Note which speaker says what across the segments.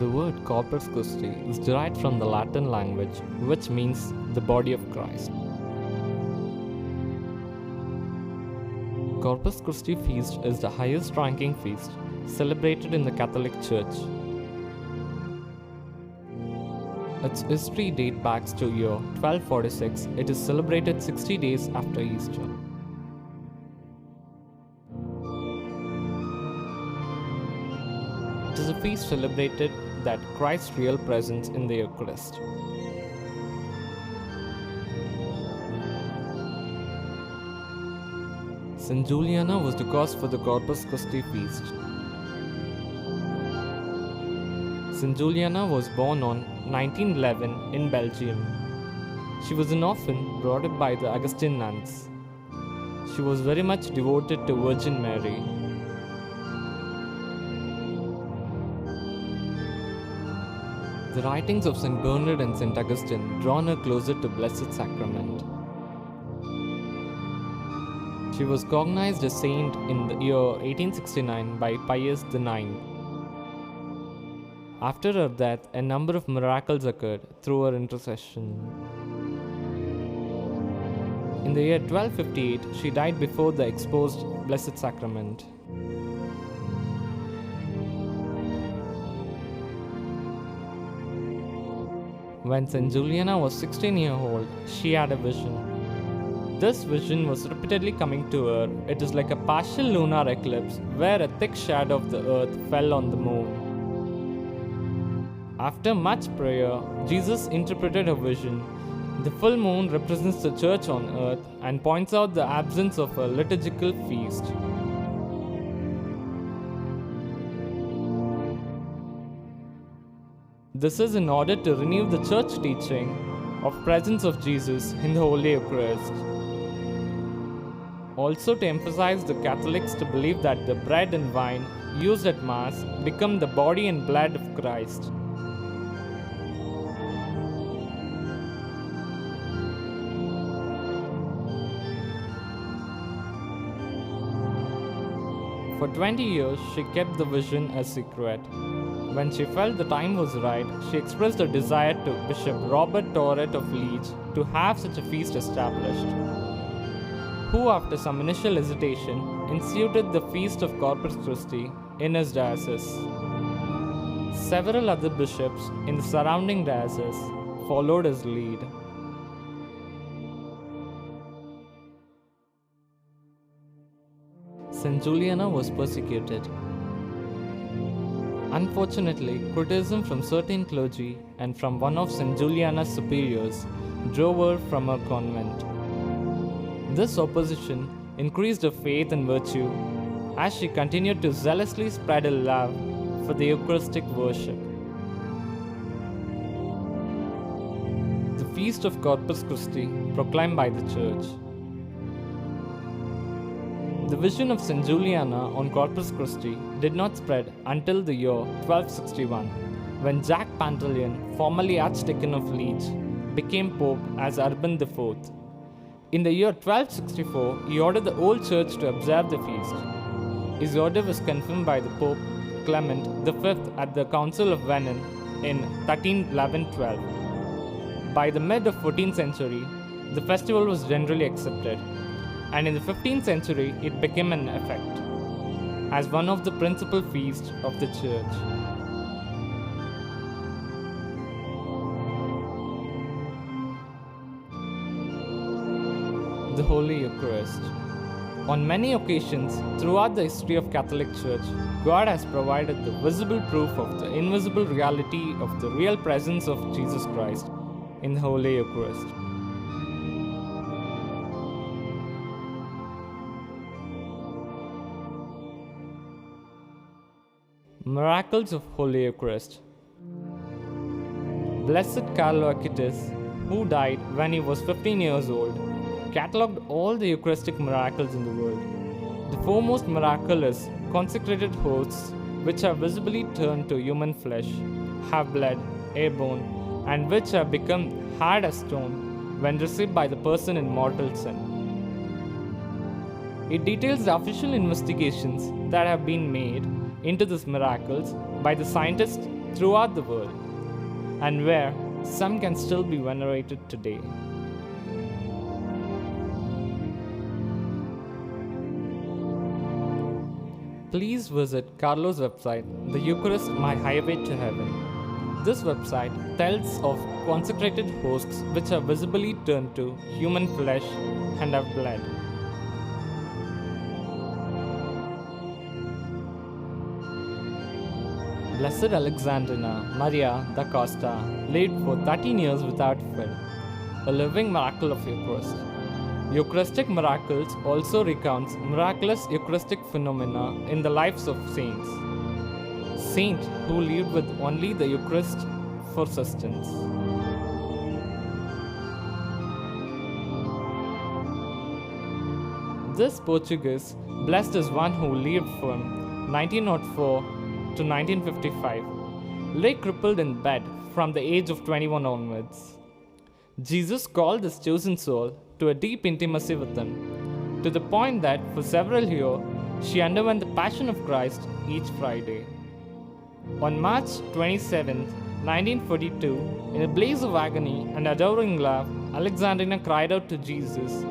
Speaker 1: The word Corpus Christi is derived from the Latin language, which means the body of Christ. Corpus Christi feast is the highest ranking feast celebrated in the Catholic Church. Its history dates back to year 1246. It is celebrated 60 days after Easter. It is a feast celebrated that Christ's real presence in the Eucharist. St. Juliana was the cause for the Corpus Christi feast. St. Juliana was born on 1911 in Belgium. She was an orphan brought up by the Augustine nuns. She was very much devoted to Virgin Mary. The writings of St. Bernard and St. Augustine draw her closer to Blessed Sacrament. She was cognized as saint in the year 1869 by Pius IX. After her death, a number of miracles occurred through her intercession. In the year 1258, she died before the exposed Blessed Sacrament. When St. Juliana was 16 years old, she had a vision. This vision was repeatedly coming to her. It is like a partial lunar eclipse where a thick shadow of the earth fell on the moon. After much prayer, Jesus interpreted her vision. The full moon represents the church on earth and points out the absence of a liturgical feast. This is in order to renew the church teaching of presence of Jesus in the Holy Eucharist. Also to emphasize the Catholics to believe that the bread and wine used at Mass become the body and blood of Christ. For 20 years, she kept the vision a secret. When she felt the time was right, she expressed a desire to Bishop Robert Torret of Liege to have such a feast established, who after some initial hesitation instituted the Feast of Corpus Christi in his diocese. Several other bishops in the surrounding diocese followed his lead. St. Juliana was persecuted. Unfortunately, criticism from certain clergy and from one of St. Juliana's superiors drove her from her convent. This opposition increased her faith and virtue as she continued to zealously spread her love for the Eucharistic worship. The Feast of Corpus Christi proclaimed by the Church. The vision of St. Juliana on Corpus Christi did not spread until the year 1261, when Jack Pantaleon, formerly Archdeacon of Liege, became Pope as Urban IV. In the year 1264, he ordered the whole church to observe the feast. His order was confirmed by the Pope Clement V at the Council of Vienne in 1311-12. By the mid of 14th century, the festival was generally accepted, and in the 15th century it became an effect as one of the principal feasts of the Church. The Holy Eucharist. On many occasions throughout the history of Catholic Church, God has provided the visible proof of the invisible reality of the real presence of Jesus Christ in the Holy Eucharist. Miracles of Holy Eucharist. Blessed Carlo Aquitis, who died when he was 15 years old, catalogued all the Eucharistic miracles in the world. The foremost miracle is consecrated hosts which are visibly turned to human flesh, have blood, airborne, and which have become hard as stone when received by the person in mortal sin. It details the official investigations that have been made into these miracles by the scientists throughout the world, and where some can still be venerated today. Please visit Carlo's website, The Eucharist, My Highway to Heaven. This website tells of consecrated hosts which are visibly turned to human flesh and have bled. Blessed Alexandrina Maria da Costa lived for 13 years without fail, a living miracle of Eucharist. Eucharistic miracles also recounts miraculous Eucharistic phenomena in the lives of saints. Saints who lived with only the Eucharist for sustenance. This Portuguese blessed is one who lived from 1904 to 1955, lay crippled in bed from the age of 21 onwards. Jesus called this chosen soul to a deep intimacy with him, to the point that for several years she underwent the Passion of Christ each Friday. On March 27, 1942, in a blaze of agony and adoring love, Alexandrina cried out to Jesus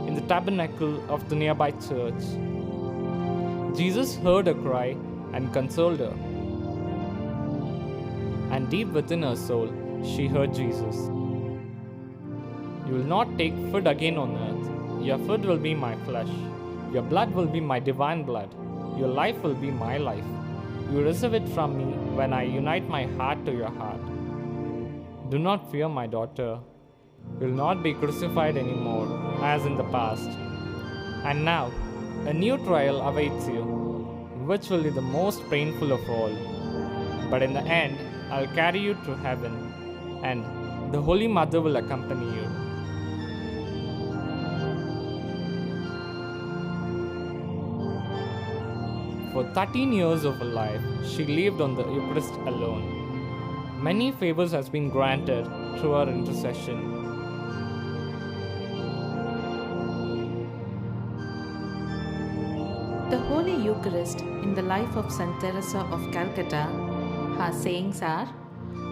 Speaker 1: in the Tabernacle of the nearby church. Jesus heard her cry and consoled her. And deep within her soul, she heard Jesus. You will not take food again on earth. Your food will be my flesh. Your blood will be my divine blood. Your life will be my life. You receive it from me when I unite my heart to your heart. Do not fear, my daughter. You will not be crucified anymore, as in the past. And now, a new trial awaits you, which will be the most painful of all. But in the end, I'll carry you to heaven, and the Holy Mother will accompany you. For 13 years of her life, she lived on the Eucharist alone. Many favors has been granted through her intercession.
Speaker 2: The Holy Eucharist in the life of St. Teresa of Calcutta, her sayings are: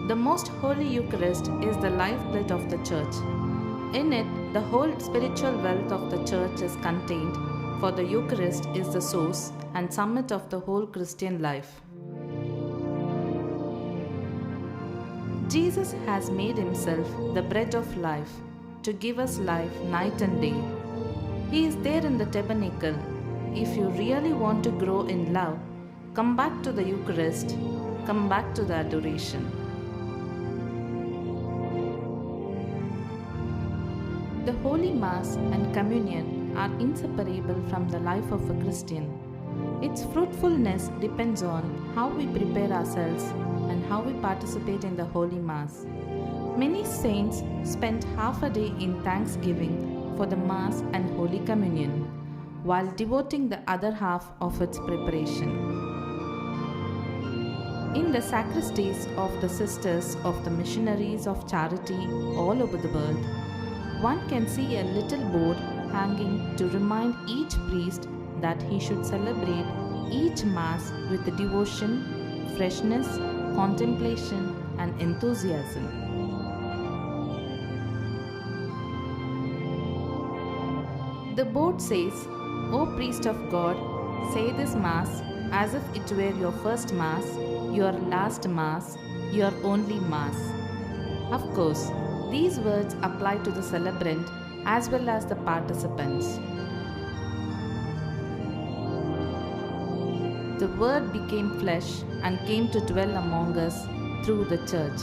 Speaker 2: the Most Holy Eucharist is the lifeblood of the Church. In it, the whole spiritual wealth of the Church is contained, for the Eucharist is the source and summit of the whole Christian life. Jesus has made himself the bread of life to give us life night and day. He is there in the Tabernacle. If you really want to grow in love, come back to the Eucharist, come back to the adoration. The Holy Mass and Communion are inseparable from the life of a Christian. Its fruitfulness depends on how we prepare ourselves and how we participate in the Holy Mass. Many saints spend half a day in thanksgiving for the Mass and Holy Communion, while devoting the other half of its preparation. In the sacristies of the Sisters of the Missionaries of Charity all over the world, one can see a little board hanging to remind each priest that he should celebrate each Mass with devotion, freshness, contemplation, and enthusiasm. The board says, "O priest of God, say this Mass as if it were your first Mass, your last Mass, your only Mass." Of course, these words apply to the celebrant as well as the participants. The Word became flesh and came to dwell among us through the Church.